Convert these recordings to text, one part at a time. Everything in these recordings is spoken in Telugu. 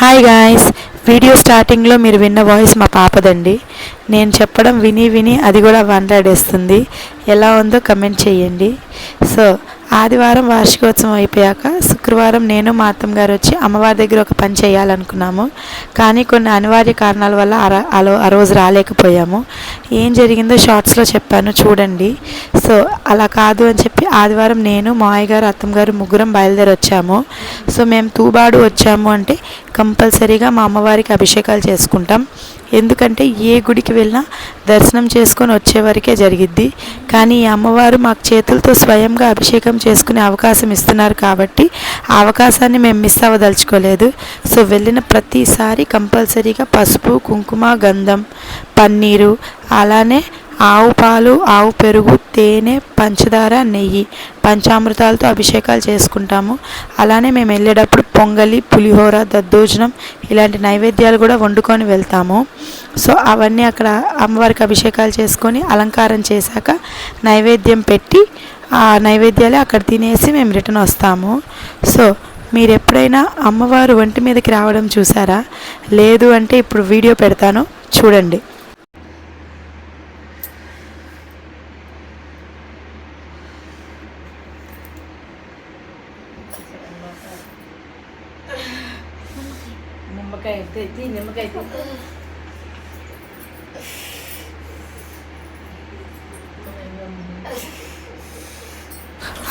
హాయ్ గాయ్స్, వీడియో స్టార్టింగ్లో మీరు విన్న వాయిస్ మా పాపదండి. నేను చెప్పడం విని విని అది కూడా వంటాడేస్తుంది. ఎలా ఉందో కమెంట్ చేయండి. సో ఆదివారం వార్షికోత్సవం అయిపోయాక శుక్రవారం నేను మా అత్తమ్మ గారు వచ్చి అమ్మవారి దగ్గర ఒక పని చేయాలనుకున్నాము. కానీ కొన్ని అనివార్య కారణాల వల్ల ఆ రోజు రాలేకపోయాము. ఏం జరిగిందో షార్ట్స్లో చెప్పాను చూడండి. సో అలా కాదు అని చెప్పి ఆదివారం నేను మావయ్య గారు అత్తమ్మ గారు ముగ్గురం బయలుదేరి వచ్చాము. సో మేము తూబాడు వచ్చాము అంటే కంపల్సరీగా మా అమ్మవారికి అభిషేకాలు చేసుకుంటాం. ఎందుకంటే ఏ గుడికి వెళ్ళినా దర్శనం చేసుకొని వచ్చే వరకే జరిగిద్ది. కానీ ఈ అమ్మవారు మాకు చేతులతో స్వయంగా అభిషేకం చేసుకునే అవకాశం ఇస్తున్నారు కాబట్టి ఆ అవకాశాన్ని మేము మిస్ అవ్వదలుచుకోలేదు. సో వెళ్ళిన ప్రతిసారి కంపల్సరీగా పసుపు, కుంకుమ, గంధం, పన్నీరు, అలానే ఆవు పాలు, ఆవు పెరుగు, తేనె, పంచదార, నెయ్యి, పంచామృతాలతో అభిషేకాలు చేసుకుంటాము. అలానే మేము వెళ్ళేటప్పుడు పొంగలి, పులిహోర, దద్దోజనం ఇలాంటి నైవేద్యాలు కూడా వండుకొని వెళ్తాము. సో అవన్నీ అక్కడ అమ్మవారికి అభిషేకాలు చేసుకొని అలంకారం చేశాక నైవేద్యం పెట్టి ఆ నైవేద్యాలే అక్కడ తినేసి మేము రిటర్న్ వస్తాము. సో మీరు ఎప్పుడైనా అమ్మవారు ఒంటి మీదకి రావడం చూసారా? లేదు అంటే ఇప్పుడు వీడియో పెడతాను చూడండి.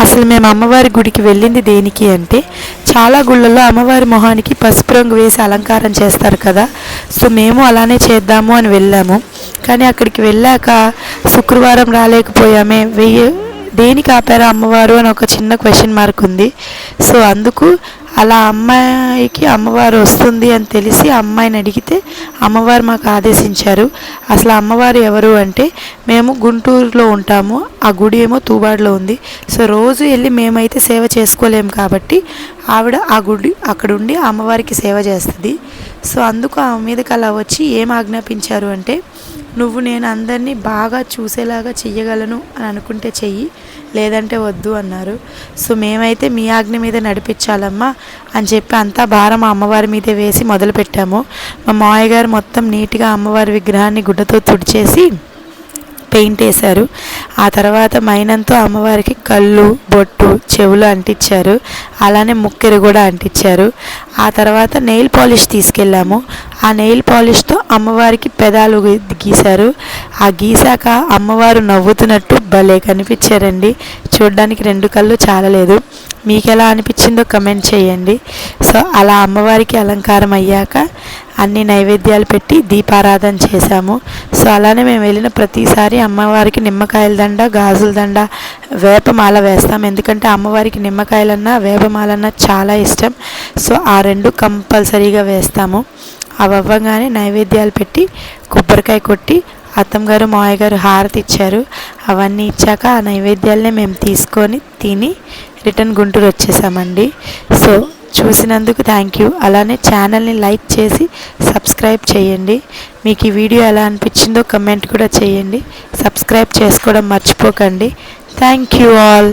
అసలు మేము అమ్మవారి గుడికి వెళ్ళింది దేనికి అంటే, చాలా గుళ్ళల్లో అమ్మవారి మొహానికి పసుపు రంగు వేసి అలంకారం చేస్తారు కదా. సో మేము అలానే చేద్దాము అని వెళ్ళాము. కానీ అక్కడికి వెళ్ళాక శుక్రవారం రాలేకపోయామే, దేనికి ఆపారా అమ్మవారు అని ఒక చిన్న క్వశ్చన్ మార్క్ ఉంది. సో అందుకు అలా అమ్మాయికి అమ్మవారు వస్తుంది అని తెలిసి అమ్మాయిని అడిగితే అమ్మవారు మాకు ఆదేశించారు. అసలు అమ్మవారు ఎవరు అంటే, మేము గుంటూరులో ఉంటాము, ఆ గుడి ఏమో తూబాడులో ఉంది. సో రోజు వెళ్ళి మేమైతే సేవ చేసుకోలేము కాబట్టి ఆవిడ ఆ గుడి అక్కడ ఉండి అమ్మవారికి సేవ చేస్తుంది. సో అందుకు ఆమె మీదకి అలా వచ్చి ఏం ఆజ్ఞాపించారు అంటే, నువ్వు నేను అందరినీ బాగా చూసేలాగా చెయ్యగలను అని అనుకుంటే చెయ్యి, లేదంటే వద్దు అన్నారు. సో మేమైతే మీ ఆజ్ఞ మీద నడిపించాలమ్మా అని చెప్పి అంతా భారం అమ్మవారి మీదే వేసి మొదలుపెట్టాము. మా మావయ్య గారు మొత్తం నీట్గా అమ్మవారి విగ్రహాన్ని గుడ్డతో తుడిచేసి పెయింట్ వేశారు. ఆ తర్వాత మైనంతో అమ్మవారికి కళ్ళు, బొట్టు, చెవులు అంటించారు. అలానే ముక్కెరు కూడా అంటించారు. ఆ తర్వాత నెయిల్ పాలిష్ తీసుకెళ్ళాము. ఆ నెయిల్ పాలిష్తో అమ్మవారికి పెదాలు గీశారు. ఆ గీసాక అమ్మవారు నవ్వుతున్నట్టు భలే కనిపించారండి. చూడ్డానికి 2 కళ్ళు చాలలేదు. మీకు ఎలా అనిపించిందో కమెంట్ చేయండి. సో అలా అమ్మవారికి అలంకారం అయ్యాక అన్ని నైవేద్యాలు పెట్టి దీపారాధన చేశాము. సో అలానే మేము వెళ్ళిన ప్రతిసారి అమ్మవారికి నిమ్మకాయల దండ, గాజుల దండ, వేపమాల వేస్తాం. ఎందుకంటే అమ్మవారికి నిమ్మకాయలన్నా వేపమాలన్నా చాలా ఇష్టం. సో ఆ 2 కంపల్సరీగా వేస్తాము. అవి అవ్వగానే నైవేద్యాలు పెట్టి కొబ్బరికాయ కొట్టి అత్తమ్మ గారు మావయ్య గారు హారతి ఇచ్చారు. అవన్నీ ఇచ్చాక ఆ నైవేద్యాలనే మేము తీసుకొని తిని రిటర్న్ గుంటూరు వచ్చేసామండి. సో చూసినందుకు థ్యాంక్ యూ. అలానే ఛానల్ని లైక్ చేసి సబ్స్క్రైబ్ చేయండి. మీకు ఈ వీడియో ఎలా అనిపించిందో కమెంట్ కూడా చేయండి. సబ్స్క్రైబ్ చేసుకోవడం మర్చిపోకండి. Thank you all.